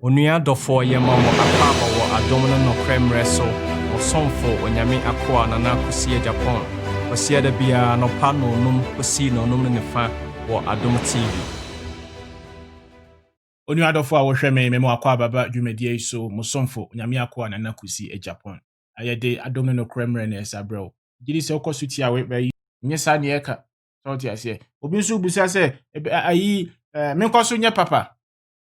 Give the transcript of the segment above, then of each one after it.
Onua dɔfo yɛma mo akwa wɔ adom no nɔkra mmerɛ so ɔsɔmfo onyame akoa nana kosi Japan ɔsia da bia no pa no num kosi no num ne fa wɔ adom TV. Onua dɔfo a wɔhwɛ me memo akwa baba dwumadie so musomfo onyame akoa nana kosi Japan ayɛde adom no nɔkra mmerɛ na ɛsabrɛw gidi sɛ wokɔ so tia we bɛyi nyɛ sa ne ɛka sɔte ase obi nso busa sɛ ayi menkɔ so nyɛ papa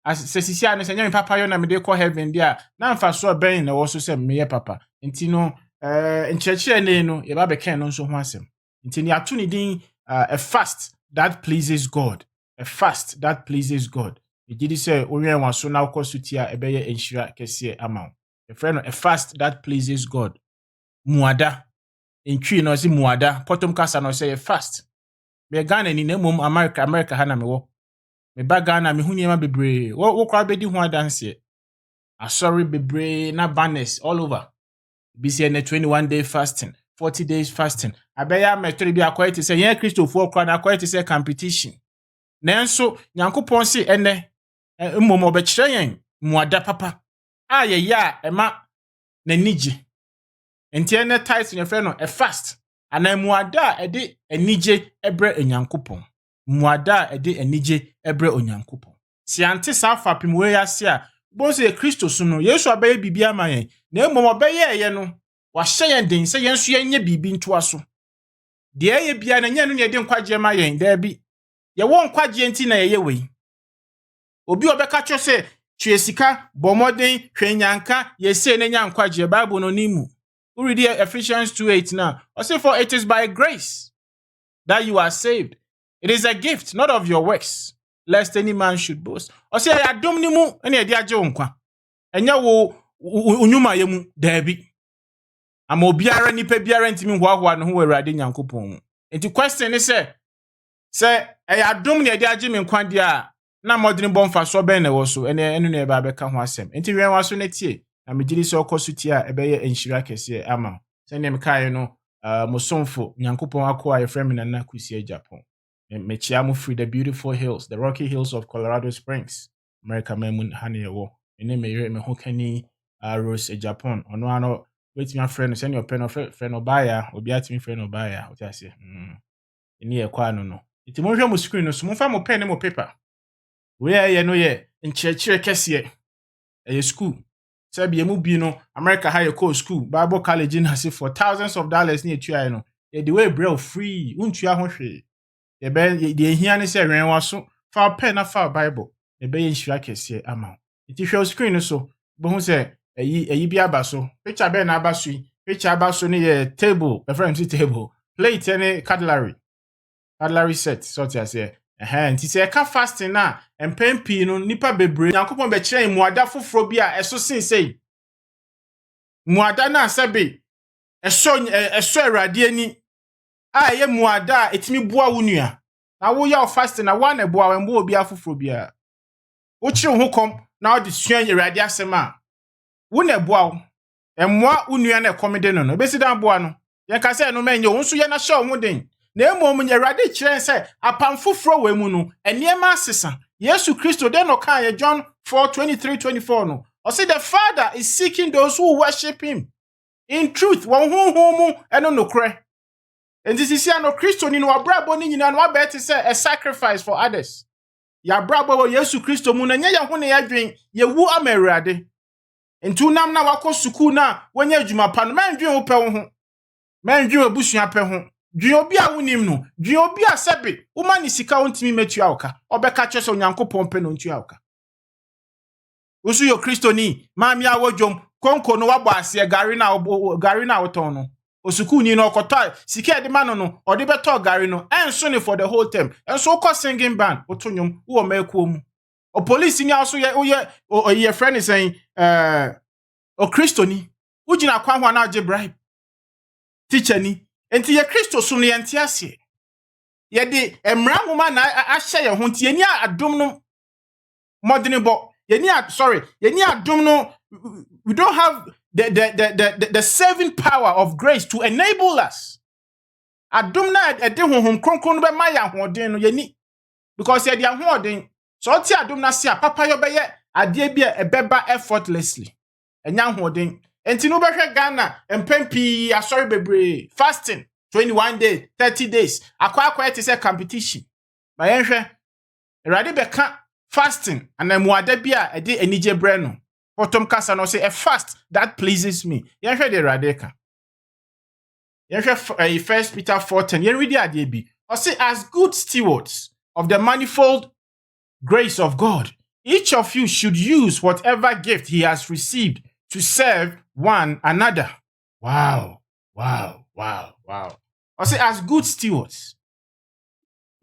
sɛ sisia no sɛ nyɛ me papa yɛ na mede kɔ heaven dia na mfa so bɛn na wɔ so sɛ meyɛ papa nti no nkyerɛkyerɛ ne no yɛba bɛka no nso ho asɛm nti ne ato ne din a fast that pleases God, a fast that pleases God. Gidi sɛ onwɛn waso na wokɔ so tia ɛbɛyɛ enhyira kɛseɛ ama wo. Yɛfrɛ no a fast that pleases God. Muada ntwi no sɛ muada potom kasa no sɛ yɛ fast. Me Ghana ni na mmom America ha na mewɔ. Me ba Ghana me hu nneɛma bebree. Wo kora bɛdi ho adanseɛ. Asɔre bebree na banners all over. Bi sɛ ne 21 day fasting, 40 days fasting. Abɛyɛ ametore bi akɔyɛ te sɛ yɛn Kristofoɔ kora na akɔyɛ te sɛ competition. Nanso Nyankopɔn se ɛnɛ mmom ɔbɛkyerɛ yɛn muada papa a yɛyɛ a ɛma n'anigye. Nti ɛnɛ title yɛfrɛ no a fast ana muada a ɛde anigye ɛbrɛ Nyankopɔn. Muada a ɛde anigye ɛbrɛ Onyankopɔn. Si ante saa fapem wei ase a bon sɛ Kristo so no Yesu abɛyɛ bibi ama yɛn. Na mmom ɔbɛyɛ yɛn no wahyɛ yɛn den sɛ yɛn so yɛnyɛ bibi ntoa so. Deɛ ɛyɛ bia na nyɛ no ne yɛde nkwagye ma yɛn daabi. Yɛwɔ nkwagye nti na yɛyɛ wei. Obi obeka cho se tue sika bomoden hwenyanka yese na nya nkwagye Bible no nimu. We read Ephesians 2:8 now. I say for it is by grace that you are saved. It is a gift, not of your works, lest any man should boast. I say adom ni mu na ade agye wo nkwa. Enya wo unyuma ye mu daabi. Ama obiara nipa biara ntimi hoahoa no ho Awurade Nyankopɔn. Enti question is say adom na ade agye me nkwa dia na modern bomfa so ben na wo so enu na eba beka ho asem enti wen waso na tie na megiri se okoso tie a ebeye enhyira kese ama se ne mekae no musomfo Nyankopon akoa ye frame na kusi Japan mechia mo free the beautiful hills, the rocky hills of Colorado Springs, America mamun hane wo ene me ho kani Rose Japan ono ano wetimi afre no se ne open of friend obaya obi atimi friend obaya o ase eni e kwa no enti mo hwe mo screen no so mo fa mo pen ne mo paper. We no ye nkyerɛkyerɛ kɛseɛ ɛyɛ school sɛbi emu bi no America high school Bible college na se for thousands of dollars ne etua no ye the way brew free untua ho hwe ye be de ehia ne sɛ wen waso fa pen na fa Bible ye be nhyira kɛseɛ ama iti hwɛ screen no so bo hu sɛ ayi bi aba so picture be na aba so picture aba so ne ye table a friend table plate ne cutlery set sort ya say nti sɛ ɛka fasting na mpempi no nipa bebre Nyankopɔn be kyerɛ muada foforo bi a ɛso sen sei muada na sɛbe ɛso Awurade ani a ɛyɛ muada a etimi boa wo nua na wo yɛ fasting na wa na boa wo obi afoforo bi a wo kyerɛ ho kom na wo de sua Awurade asɛm a wo na boa wo ɛmoa wo nua na ɛkɔmede no besi dan boa no yɛn ka sɛ no manyɛ wo nso yɛ na hyɛ wo den. Na emom Awurade kyerɛ sɛ apam foforo we mu no eniema asesa Yesu Kristo den no kan ye John 4:23-24 no o say the Father is seeking those who worship him in truth won honhom mu eno nokre enti sisia no Kristo ni no abrabo ni nyina no abete say a sacrifice for others ya abrabo Yesu Kristo mu na nye ye ho ne yadwen ye wu ama Awurade enti nam na wakɔ sukuu na wonya adwuma pa no mandwen wo pɛ wo ho mandwen abusua pɛ ho dwi obi a wonim no dwi obi a sebe wo ma ni sika wontimi metua woka obeka kyerɛ Onyankopɔn pɛ no ntua woka wosu yo Kristo ni maami a wodwom konko no wabɔ ase gari na woton no osuku ni no okotɔ sika de ma no ode betɔ gari no enso ne for the whole term enso kɔ singing band otonyom wo makuo mu o police ni aso ye friend saying o Kristo ni ugina kwa ho na age bribe teacher ni enti ye Kristo so no yente ase ye de emra nwoma na ahye ye ho nti ye ni adom no modern bo ye ni adom no we don't have the saving power of grace to enable us adom na ede honhom kronkron no be ma ya hoden no ye ni because ye de ahoden so ti adom na se a papa yo be ye Ade bi a ebeba effortlessly. Enya hoden. Enti no behwe Ghana empempi asori bebre fasting 21 days, 30 days. Akwa it is a competition. Ba yenhwe Erade beka fasting and emuada bi a ede enije bre no. Potom kasa no say a fast that pleases me. Yenhwe de erade ka. Yenhwe 1 Peter 4:10. Yen read ade bi. O say as good stewards of the manifold grace of God, each of you should use whatever gift he has received to serve one another. Wow. I say, as good stewards.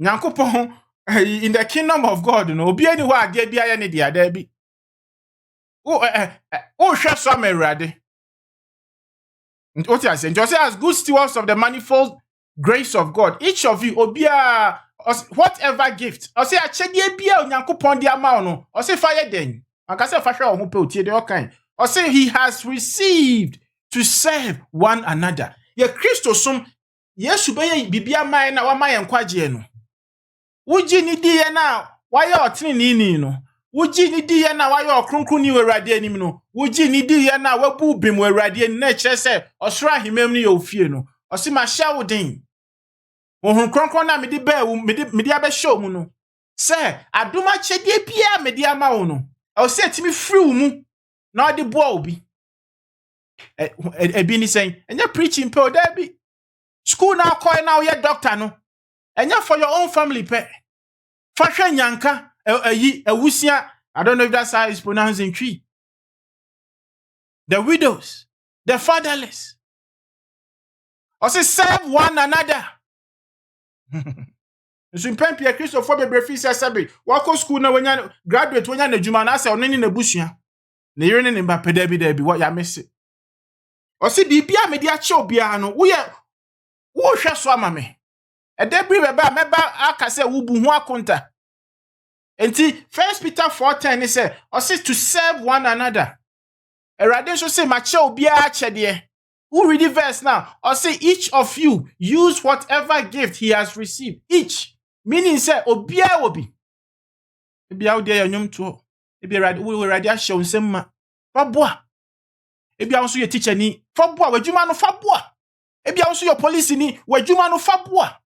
Nyankopon, in the kingdom of God, obi anywhere there be any there be. Share some erade. What you saying? Just say, as good stewards of the manifold grace of God, each of you, obia whatever gift. I say, achedie bia Nyankopon di ama no. I say, fire den. Anka say, fasha o pe otie de okan. I say, he has received to serve one another. Ye Christo som Yesu beye bibia mai na wa mai nkwaje no. Wuji ni di ye na wa ye otini ni no. Wuji ni di ye na wa ye okronkron ni Awurade anim no. Wuji ni di ye na wa bu bim Awurade ni na kire se osoro ahemam ni ye ofie no. Osi ma hya wodin. Ohun kronkron na mede ba wu mede abehye mu no. Se adoma chedie bia mede ama wo no. O se timi free wu mu na ode boa obi. Ebi ni saying, enya preaching pe o da bi. School now call now ye doctor no. Enya for your own family pe. Fashion nyanka ewusia. I don't know if that's how it's pronounced in Tree. The widows, the fatherless. Also serve one another. So in Pempia Christopher Bebrefis sabi, wako school na wenya graduate wenya na juma na se onini na busua. Na yire ne mba pedebi what ya messe. Osi bibia me dia che obia no wo hwe so ama me. Edebri beba meba aka se wo bu ho akonta. Enti 1 Peter 4:10 say osi to serve one another. Erade so say ma che obia chede. Who read the verse now? Osi each of you use whatever gift he has received. Each meaning say obia obi. Ebia wo de yanyom to. Ebia erade wo erade a hye onsem ma. Baboa. Ebia also your teacher ni faboa wadwuma no faboa. Ebia also your police ni wadwuma no faboa.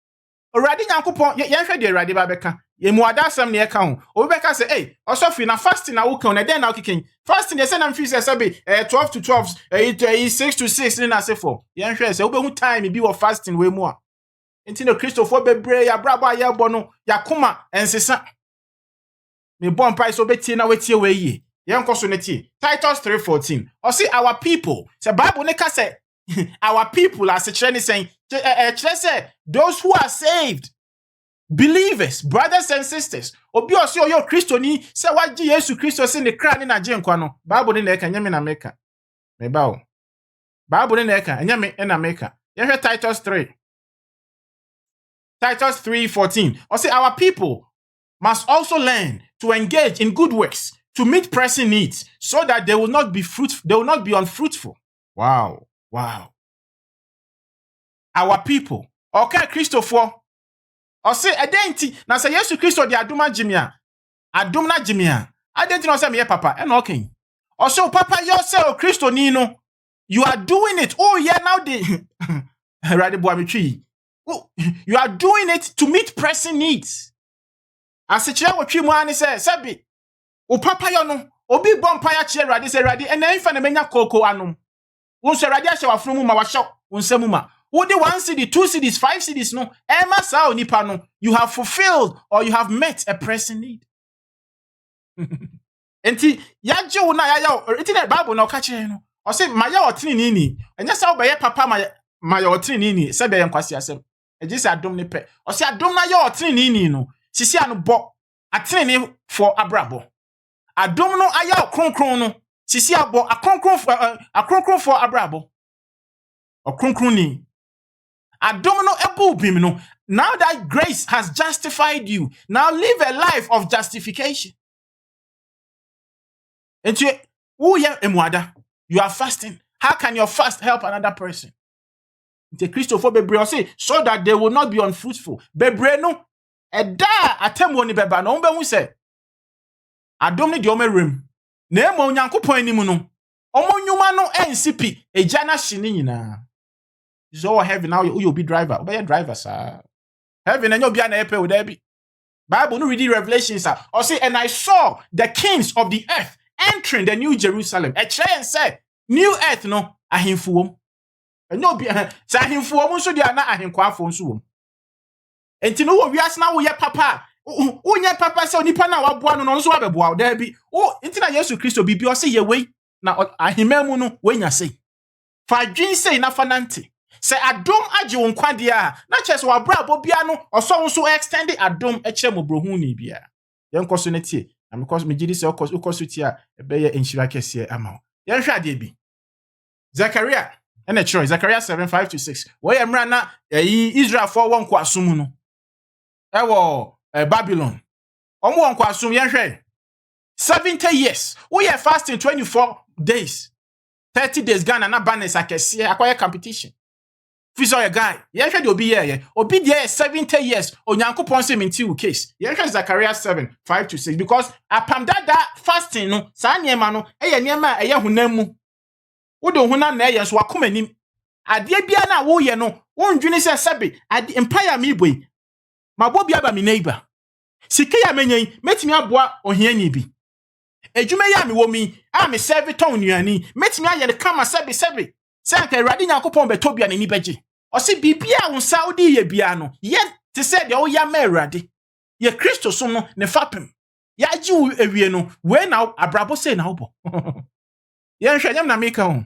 Already Nyankopon yenhwe de erade ba beka. Ye mu adasam ne eka ho. Obi beka say, "Hey, also fi na fasting na wo kan na den na kikin. Fasting dey say na mfi say be 12 to 12, 6 to 6 na say for. Yenhwe say obehu time bi wo fasting we mu a. Enti no Christopher bebre ya brabo aye bo no yakoma ensesa. Me bon price obetie na wetie we yi. Titus 3:14. Or see our people. The Bible neka say our people as a training saying those who are saved, believers, brothers and sisters. Obi osi oyo Christo ni say waji Yesu Christo se ne kra ni na je nkwa no. Bible ni neka nyame na meka. Me ba o. Bible ni neka nyame na meka. Yehwe Titus 3. Titus 3:14. Or say our people must also learn to engage in good works, to meet pressing needs, so that they will not be unfruitful. Wow. Our people. Okay, Christopher. Or say identity. Now say yes to Christo the aduma jimia. Adumna jimia. Identity no say me papa. And okay. Also, papa yourself, Christo Nino. You are doing it. Oh, yeah, now you are doing it to meet pressing needs. As a chair what you want to say, Sabi. O papa yo no obi bompa ya che rade se rade ena mfa na menya koko anum wo so rade ahye wafunu mu ma wa hye wonsam ma wo de 1 cedi 2 cedis 5 cedis no e ma sa onipa no you have fulfilled or you have met a pressing need. Enti ya je wo na ya enti na Bible na o ka che no o se ma ya otini ni enya sa wo be ye papa ma ya otini ni se be ye nkwasi asem e je se adom ne pe o se adom na ya otini ni no sisi anu bo atini ni for abrabo. Adom no aya okronkron no sisi abo akronkron for abrabo okronkron ni adom no ebu bim no. Now that grace has justified you, now live a life of justification. And you are fasting. How can your fast help another person? The Christopher bebre say so that they will not be unfruitful. Bebre no eda atemwo ni beba no umbe hu say adom ni de o merem Na emo Nyankopon anim no, omo nnwuma no ensipi egya na hye ne nyinaa. So heaven now you be driver, obey driver sir. Heaven and you be an epe with there. Bible no reading Revelations or say, and I saw the kings of the earth entering the new Jerusalem. A chair and say, new earth no ahimfuom. And no be sa ahimfuom so dia na ahinkwaafo nso wom. Enti no wo wiase na wo ye papa. Wo papa say onipa na waboa no no so abeboa there bi. O enti na Yesu Kristo bibi o say ye wei na ahimemu no wenya say. Fa dwen say na fanante. Se adom agye wo nkwade a na kyerɛ sɛ wabra bobia no ɔsɔ nso extend adom ɛkyerɛ mobrohu ni bia yɛnkɔ so ne tie na because me gidi sɛ ɔkɔ so tie a ɛbɛyɛ nhyira kɛseɛ ama wo yɛnhwɛ adeɛ bi Zakaria ɛna kyerɛ Zakaria 7:5-6 wɔyɛ mmra na Israelfoɔ wɔ nkoasom no ɛwɔ Babylon ɔmo wɔ nkoasom yɛnhwɛ 70 years woyɛ fasting 24 days 30 days Ghana na banners akɛseɛ akɔyɛ competition Fiso a guy. Yehwe de obi ye. Obi de 70 years. Onyankopon se menti wo case. Yehwe Zechariah 7:5-6 because apam that fasting no sa niema no eye niema eye honam mu. Wo de honam na eye so wakoma nim. Ade bia na wo ye no, wondwene se sebe ade empire me boy. Mabo bia ba me neighbor. Sike ya menyen metimi aboa ohiani bi. Edwuma ya me wo mi, a me serve ton nuani. Metimi aye ne kama sebe. Se anka Awurade Nyankopon beto bia ne ni beje. Ose bibia wo Saudi ye bia no ye te se de wo ya ma Awurade ye Kristo so no ne fapem ya agi wo ewie no we na abrabo se na wo bo ye nhwe nyam na meka ho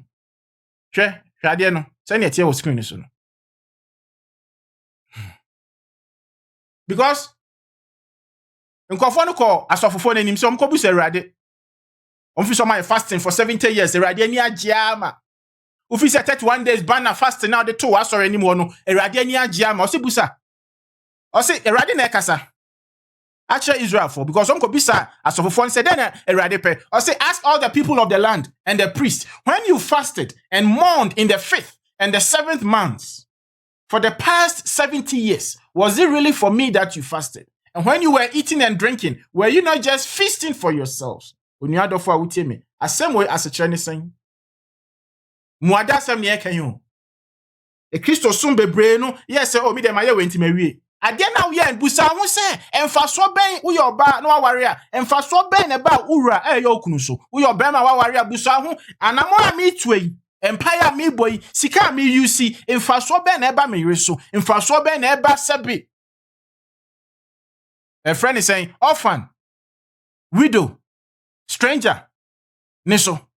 hwe ade no se ne tie wo screen so no because nkofo no ko asofofo nanim se omko bu se Awurade omfi so my fasting for 70 years Awurade ani agia ma Ufi say 31 days banner fasting now the two asore anymore no Erade ani agia ma o se busa o se Erade na ekasa actually Israel for because some could be sir asofofo said then Erade pe o say ask all the people of the land and the priests when you fasted and mourned in the 5th and the 7th months for the past 70 years was it really for me that you fasted and when you were eating and drinking were you not just feasting for yourselves when you had of what me asem way as a Chinese saying Muada sam ne kan yo. E Kristo sum bebre no, yes o mi dem aye wenti mawie. Ade na wo ye busa ho se, emfa so ben wo ye oba na waware a, emfa so ben ne ba wura e ye okunu so. Wo ye oba ma waware a busa ho, anamo a mi tuei, empire mi boy, sika mi yusi, emfa so ben na ba me yire so, emfa so ben na ba sebe. A friend is saying, orphan, widow, stranger, neso.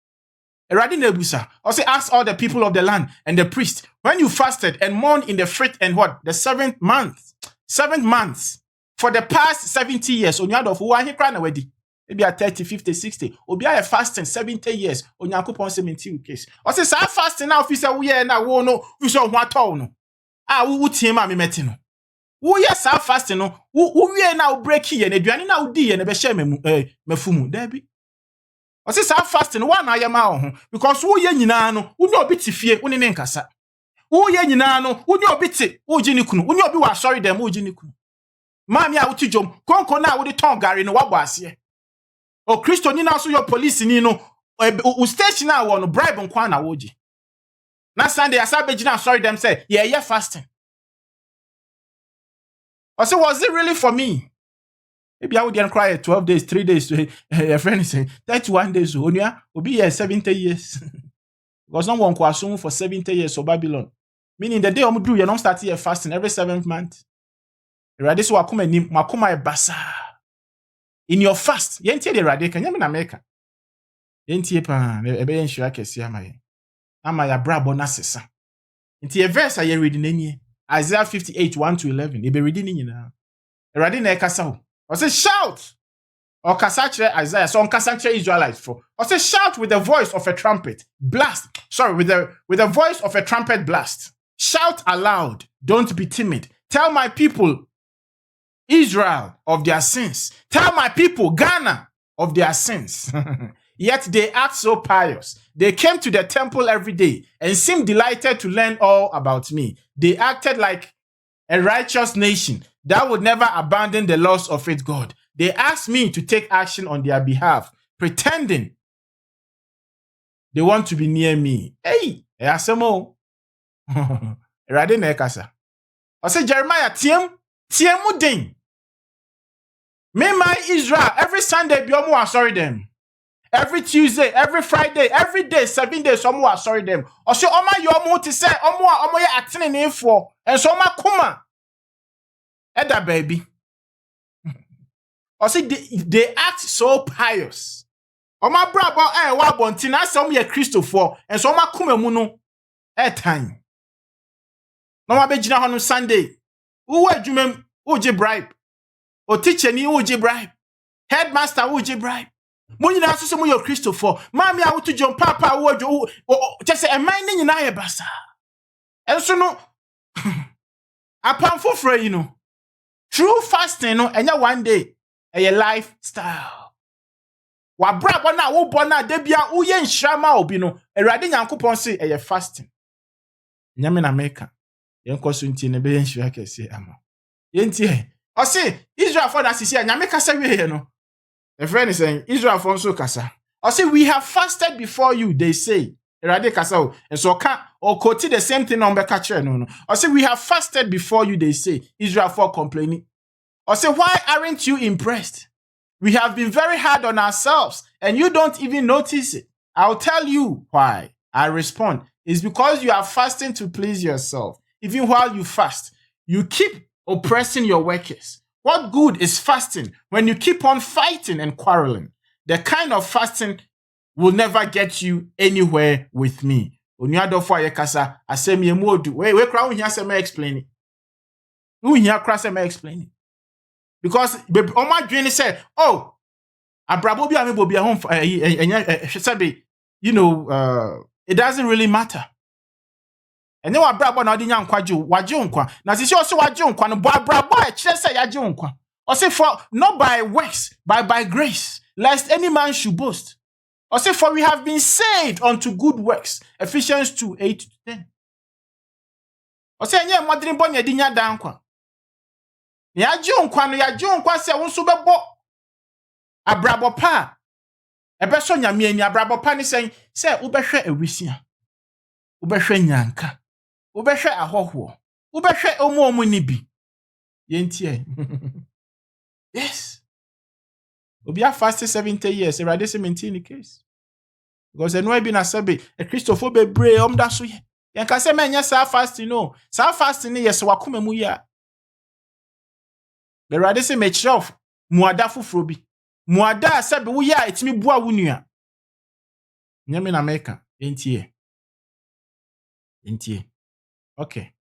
Eradi nebusa. Also ask all the people of the land and the priest when you fasted and mourned in the 5th and what? The 7th month. 7th month. For the past 70 years. Onyado of who he crying already. Maybe at 30, 50, 60. Obi are fasting 70 years. Onyankopon 70 case. Also say fasting now officer we na wo no. We so what no. Ah wo team ma me meti no. Wo yes fasting no. Wo we na break here na aduane na wo di ye na be share mafumu. There be. Ose sa fasting one na yema ho because wo ye nyina no wo ne obi tifie wo ne nkasa wo ye nyina no wo ne obi ti wo gi ne kunu wo ne obi wa sorry dem wo gi ne kunu maami a wo ti jom konko na wo de ton gare no wabo ase o Kristo ni na so your police ni no o station na wo no bribe nkwa na wo gi na Sunday asabe gi na sorry dem say ye fasting Ose was it really for me Maybe I would cry 12 days, 3 days to a friend is saying 31 days. Onya will be here 70 years. Because no one can assume for 70 years of Babylon. Meaning the day I'm do you don't start here fasting every 7th month. This will come and makuma basa. In your fast, yentie the radical, you na America. Yentie pa, ebe ensure kesi amaye. Amaya brabo na sesa. Inti a verse I reading any Isaiah 58:1-11. Ebe reading in na. Erade na ekasa. I say shout. Or kasachre Isaiah. So on kasachre Israelites for. I say shout with the voice of a trumpet. Blast. Sorry, with the voice of a trumpet blast. Shout aloud. Don't be timid. Tell my people, Israel, of their sins. Tell my people, Ghana, of their sins. Yet they act so pious. They came to the temple every day and seemed delighted to learn all about me. They acted like a righteous nation that would never abandon the laws of its God. They asked me to take action on their behalf, pretending They want to be near me. Hey, asemo. Erade na ekasa. I say Jeremiah, tiem ding. Me my Israel, every Sunday, be omo sorry them. Every Tuesday, every Friday, every day, 7 days, omo sorry them. I say, oma yomo to say, omo ye atene for, and so ma kuma. Eda baby. I say they act so pious. Oma brabo wa bontina say omo ye Christopher, and so ma kuma mu no time. No ma be gina hono Sunday. Who adwumam uji bribe. O teacher ni uji bribe. Headmaster uji bribe. Mo nyina so mo yo Christopher. Mami a wotu John Papa wo adwo. Just say man ni nyina ye basa. Enso no apam foforo yi no. True fasting no enya one day a lifestyle. Wa brabo na wo bo na da bia wo ye nhirama obi no. Awurade Nyankopon say e fasting. Nyame na meka. Yenkoso nti ne be yenhira kese ama. Yenti o say Israel for that sisi nyame kasa we no. A friend is saying Israel for so kasa. O say we have fasted before you, they say. Erade kasa o. And so ka or quote the same thing on beka kire no. O say we have fasted before you, they say. Israel for complaining. O say why aren't you impressed? We have been very hard on ourselves and you don't even notice it. I'll tell you why. I respond. It's because you are fasting to please yourself. Even while you fast, you keep oppressing your workers. What good is fasting when you keep on fighting and quarreling? The kind of fasting will never get you anywhere with me. Onyadofo ayekasa asem ye modu. We kra wo hia se me explain it. Wo hia kra se me explain it. Because oma dwen say, oh, abrabo bi amebo bi ahom enya you know, it doesn't really matter. And then abrabo na odi nya nkwaje waje nkwa. Na sisi oso waje nkwa no bo abrabo e kire say yaje nkwa. O say for not by works, by grace, lest any man should boast. Or say, for we have been saved unto good works. Ephesians 2, 8-10. Or say, nye modern bon yedi nya da nkwa. Yaje nkwa se wonso bebo abrabo pa. Ebeso nyame ani abrabo pa ni say ubehwe ewisia. Ubehwe nyanka. Ubehwe ahoho. Ubehwe omo ni bi. Yentie. Yes. Obi a fasted 70 years. Erade se maintain the case. Because no be na sabe a Christopher bebre da so ye. Yen ka se menya sa fasting no. Sa fasting yes wakoma mu ya. Erade se me chef muada foforo bi. Muada sabe wo ya etimi bua wo nua. Nyame na meka. Entie. Okay.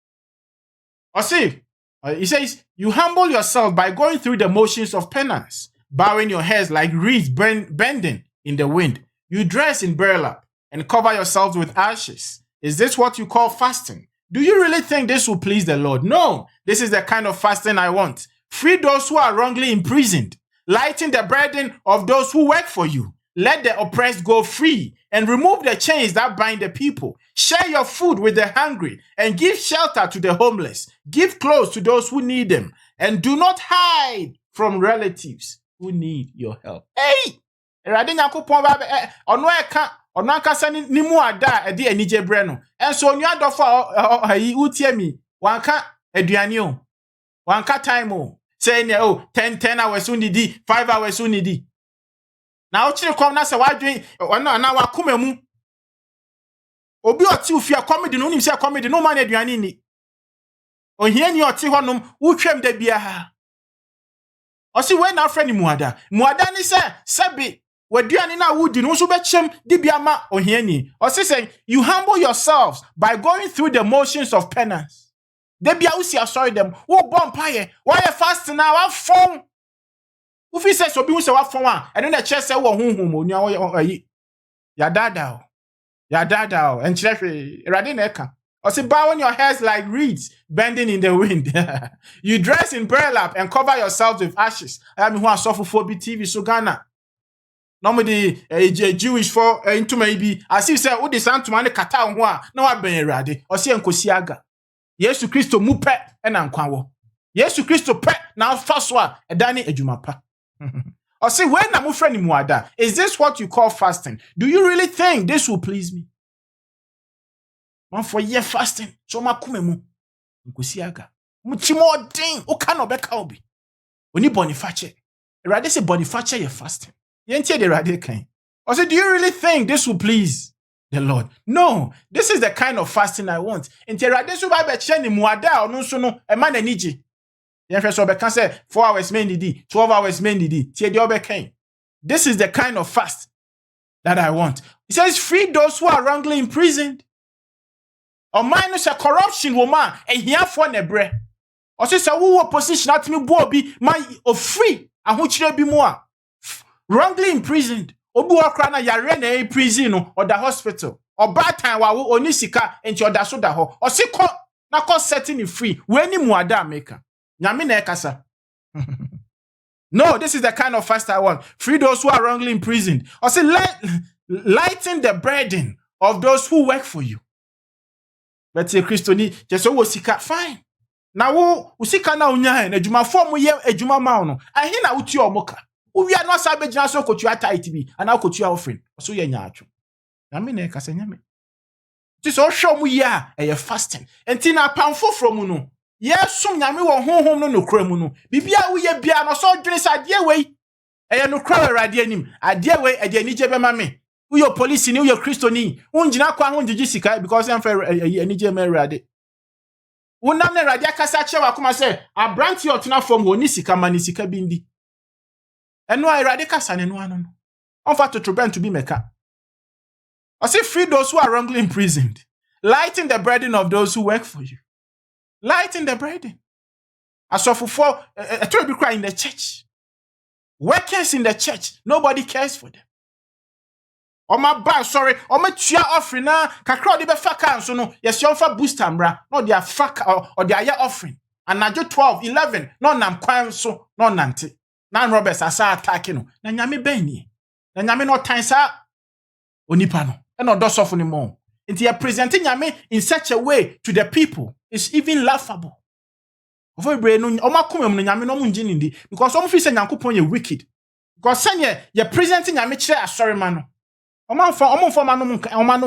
He says, you humble yourself by going through the motions of penance, bowing your heads like reeds bending in the wind. You dress in burlap and cover yourselves with ashes. Is this what you call fasting? Do you really think this will please the Lord? No, this is the kind of fasting I want. Free those who are wrongly imprisoned. Lighten the burden of those who work for you. Let the oppressed go free and remove the chains that bind the people. Share your food with the hungry and give shelter to the homeless. Give clothes to those who need them and do not hide from relatives who need your help. Hey! Erade Nyankopon ba ono eka ono akasa ni mu ada e de anije bre no. Enso onua dofo ayi utie mi wanka aduane o. Wanka time o. Say ne 10 hours unidi 5 hours unidi. Na o chire kom na se wadwen ono na wakoma mu. Obi oti ufia comedy no nim se comedy no man aduane ni. Ohia ni oti honom utwem da bia ha. Osi we na friend muada. Muada ni se sebe waduane na wudi no so be chem di bia ma ohia ni. Osi say you humble yourselves by going through the motions of penance. De bia usi asori dem. Wo bom paye. Why fast na wa fon. Ufi se so bi hu se wa fon a. Eno na che se wo honhom onua ayi. Ya dada o. Ya dada o. En chire erade na eka. Osi bowing your heads like reeds bending in the wind. You dress in burlap and cover yourselves with ashes. I am who are sophophobic TV so Ghana. Normally Jewish for into maybe as if say what the sound to man kata ho a na wa ben erade. Osi enkosi aga. Yesu Kristo mu pe na nkwa wo. Yesu Kristo pe na fa so a edane adwuma pa. Or say, when I'm friend muada, is this what you call fasting? Do you really think this will please me? Man for year fasting, so makumemu. Nkusiaga. Muchimo ding, o kano beka obi. Oni boniface. Erade say boniface ye fasting. Yentie de rade kan. Or say, do you really think this will please the Lord? No, this is the kind of fasting I want. Inti erade so ba be che ni muada onu so no e ma na niji. Yen hwe so be kan say 4 hours men didi, 12 hours men didi. Tie de obekan. This is the kind of fast that I want. He says, free those who are wrongly imprisoned. Or minus a corruption woman, and here for nebre. Or says a woo opposition at me bobi, my of free, and which there be more. Wrongly imprisoned. Obuokrana yarene prison or the hospital. Or bad time wa onisika and your dasoda ho. Or si ko na ko setting you free. Weni muada maker. Nyamine kasa. No, this is the kind of fast I want. Free those who are wrongly imprisoned. Or say, lighten the burden of those who work for you. But say, Christoni, just so sika fine. Now, usika na unya na ejuma form ye ejuma ma no. Ahi na uti omoka. We are not sabe jina so kotua tight bi, ana kotua offering. So ye nya atwo. Na me na kasa nya me. Ti so hwe mu ye a e fasting. Enti na pamfo from no. Yesum nyame wo honhom no nokra mu no bibia wo ye bia no so dwene sa ade wei eye nokra awrade anim ade wei ade anije bema me wo yo police ni wo yo kristoni unjina kwa ho ngigi sika because am fa anije ma awrade wo nam na awrade akasa che wa kuma se abranti otuna from ho ni sika ma ni sika bindi eno awrade kasa ne no ano no on fa to bent to be meka I say free those who are wrongly imprisoned, lighten the burden of those who work for you. Lighten the burden. As of for a trouble cry in the church. Workers in the church, nobody cares for them. Oh my bad, sorry. Oh my chia offering na kakra de be faka so no. Yes, you for booster mbra. No they are faka or they are year offering. And na 12, 11, no nam kwan so, no nante. Nan Roberts asa attacking no. Na nyame ben ni. Na nyame no time sa onipa no. E no do sofo ni mo. Inti you presenting nyame in such a way to the people. It's even laughable. Because some feel say Nyankopon ye wicked. Because say ye presenting nyame kire asori ma no. Omanfo ma no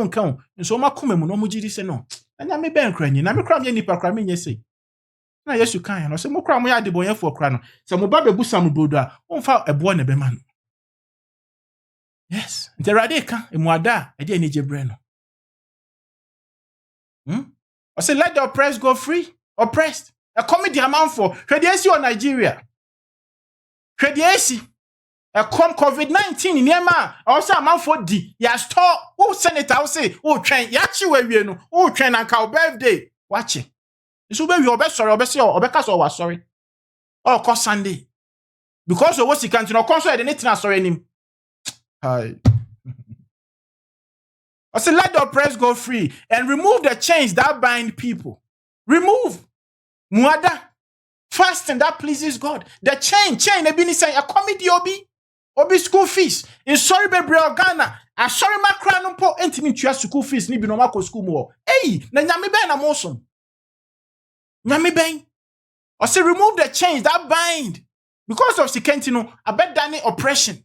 nka o. Nso omakoma mu no mugiri se no. Nyame ben kra nyi. Na me kra me nipa kra me nye sei. Na Yesu kan no se mo kra mo ya debonyefo kra no. Se mo ba bebusa mo brodo a, onfa ebo na be ma no. Yes. Nti rade ka emuada e de anije bre no. I say, let the oppressed go free. Oppressed. A comedy amount for Shwediesi or Nigeria. Shwediesi. A COVID-19 in Yema. Also amount for D. Ya store. Oh, senator, I'll say, oh, train. Yachi we no. Oh, train and cow birthday. Watch it. This will be your best sorry, or best or because or was sorry. Oh, cause Sunday. Because of what he can't no console the net sorry him. Hi. I say, let the oppressed go free and remove the chains that bind people. Remove. Muada. Fasting that pleases God. The chain, ebini say, a comedy obi school fees. In sorry bebre Ghana. A sorry makra no po entimi tua school fees ni bi no mako school mo. Hey, na nyame ben na mosom. Nyame ben. I say, remove the chains that bind. Because of sikentino, I bet dani oppression.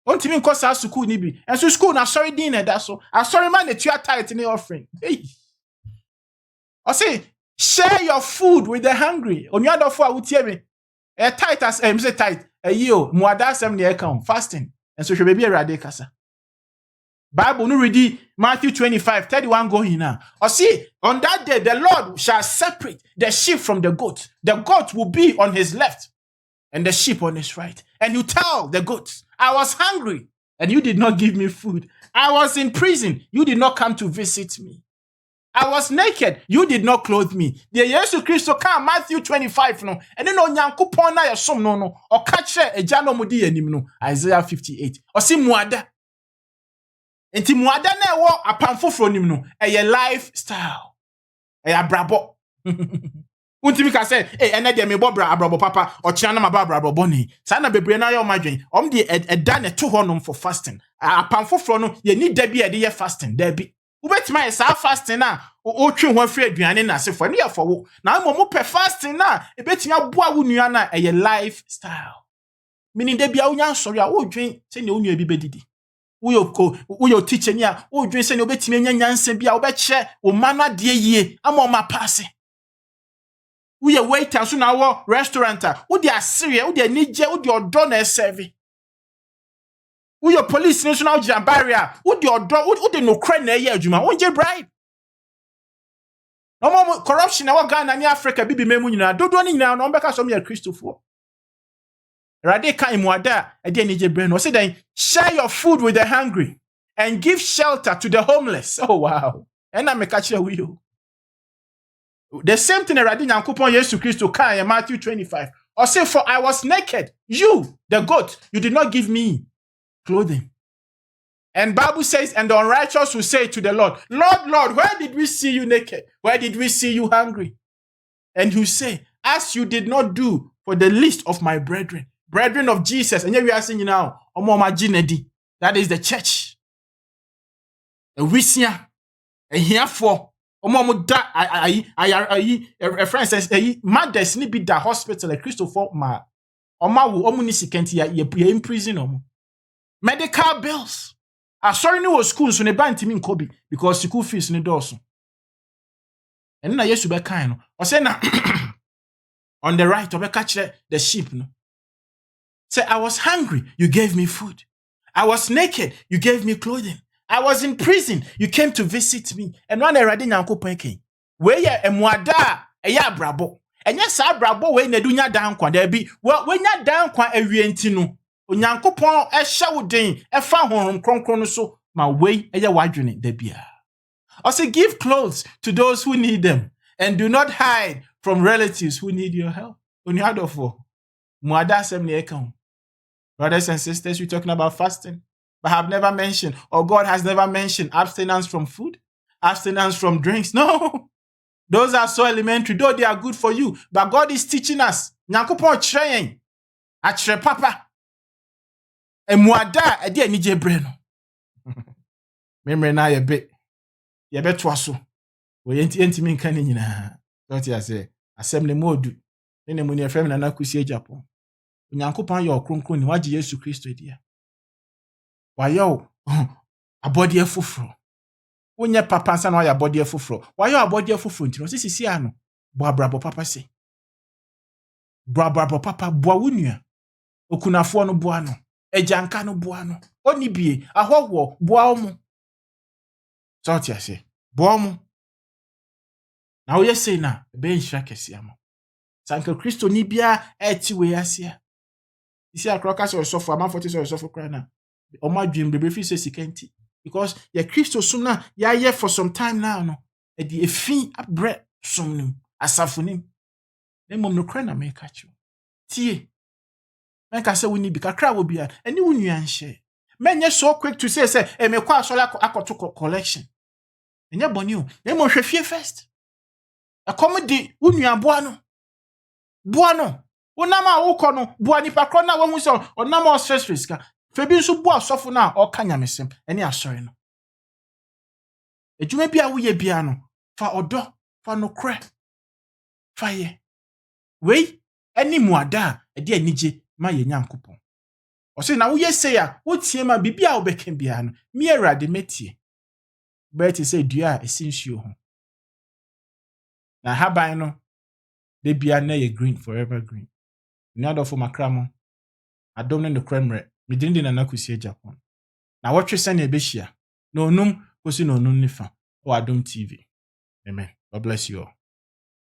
Don't even cause our school nibi. And so school na sorry din that's so. I sorry man that you are tight in the offering. Hey. I say, share your food with the hungry. On your other four would hear me. A tight as say tight. A yo, muada 70 account fasting. And so she be a radicasa. Bible no ready Matthew 25, 31 going now. Or see, on that day the Lord shall separate the sheep from the goat. The goat will be on his left and the sheep on his right. And you tell the goats, I was hungry and you did not give me food. I was in prison. You did not come to visit me. I was naked. You did not clothe me. The Jesus Christ come Matthew 25 no. And then on Yankupon na yasom no. Or catch a jano mudi enim no. Isaiah 58. Or see muada. Enti muada na wo apamfo fro nim no. Eye lifestyle. Eye brabo. Untimi ka say, ene de me bobra abrabo papa, o chia na maba abrabo ni. Sa na bebre na yo madwen. De eda ne to honom for fasting. Apamfo fro no, ye ni da bi e de ye fasting, da bi. Ubetima ye sa fasting na, o twe ho afri aduane na asefo. Ne ye for wo. Na mo pe fasting na, e betima boa wo nua na eye lifestyle. meaning de bia unya sorry a wodwen se ne onua bi bedidi uyo teacher ni a wodwen se ne obetimi anya nyansa bia obekye o manu ade yie ama o ma pass uye waiter so na wo restaurant a wo de asere wo de anije wo de odo na serve uyo police ni so na ojira barrier wo de odo wo de no kra na ye adwuma wo nje bribe no corruption na wo Ghana ni Africa bibi memu nyina dodo ni nyina no mbeka so me Christopher Rade ka imuada e de anije bre no say then share your food with the hungry and give shelter to the homeless. Oh wow. And I make a you. The same thing Rade Nyankopon Yesu Christo ka in Matthew 25. Or say, for I was naked, you, the goat, you did not give me clothing. And Bible says, and the unrighteous will say to the Lord, Lord, Lord, where did we see you naked? Where did we see you hungry? And you say, as you did not do for the least of my brethren of Jesus. And here we are saying now, that is the church. A wisia, a herefore. A friend says, mothers ni be the hospital, a Christopher ma. Oma wo omunisi kenti ya in prison. Medical bills. Sorry, no school, so ne banti min kobi because school fees ni dosu. And na Yesu be kind. Or say na on the right, or catch the sheep. No. Say, I was hungry, you gave me food. I was naked, you gave me clothing. I was in prison, you came to visit me. And when I read in Yanko Penke, where ya emwada, ya brabo. And yes, I brabo, when you do not down kwa, there be, well, when you're down kwa a rientino. Onyanko pon e shawudin e fa honhom kronkron so ma wei e ya wadwene da bia. Also give clothes to those who need them and do not hide from relatives who need your help. Oni adofo muada asem ne eka. Brothers and sisters, we're talking about fasting, but have never mentioned, or God has never mentioned abstinence from food, abstinence from drinks. No. Those are so elementary, though they are good for you, but God is teaching us. Nyankopon train atre papa. Emuada edi anije bre no. Memre na ye be to aso. We yenti min kan nyina. Don't you say asem ne modu. Ne mu ne fem na na kusie Japan. Onyankopon ye okronkron ni wagye Yesu Kristo dia. Wa yo abode afoforo. Wonye papa nsa na wa ya abode afoforo. Wa yo abode afoforo ntino sisi ano. Boabrabo papa se. Boabrabo papa boa wonua. Okunafo no boa no. Ejanka no boa no. Oni bie ahwowo boa omo. So what you say? Boa omo. Na wo yesi na be nhira kese amo. Sanka Kristo ni bia eti we asia. Isi akroka so sofo ama 40 so sofo kra na. Oma dwem bebe fi se sikenti because ye Kristo sum na ya ye for some time now no. E di efi abre sum nim asafonim. Na mom no kra na me ka chi. Tie. Menka say we ni bi kakra wo bia eni wo nua nhye. Menye so quick to say me kwa so akoto collection. Enye boni o. Na mo hwefie first. Accommodate wo nua boa no. Boa no. Wonama wo kɔ no boa nipa kro na wo hu se onama stress ka. Febi nso boa sofo na o ka nyamesem eni asori no. Ejuma bia wo ye bia no fa odo fa no kre. Fa ye. Wei eni muada e de anije ma ye Nyankopon. O se na wo ye se ya wo tie ma bibia wo beka bia no mi Awurade metie. But say dua esinsuo ho. Na haban no de bia na ye green forever green. Ni adofo makramo. Adom ne no kremre. Me dindi na nakusie Japan. Na wotwe se na ebehia. Na onum kosi na onum nifa. O Adom TV. Amen. God bless you all.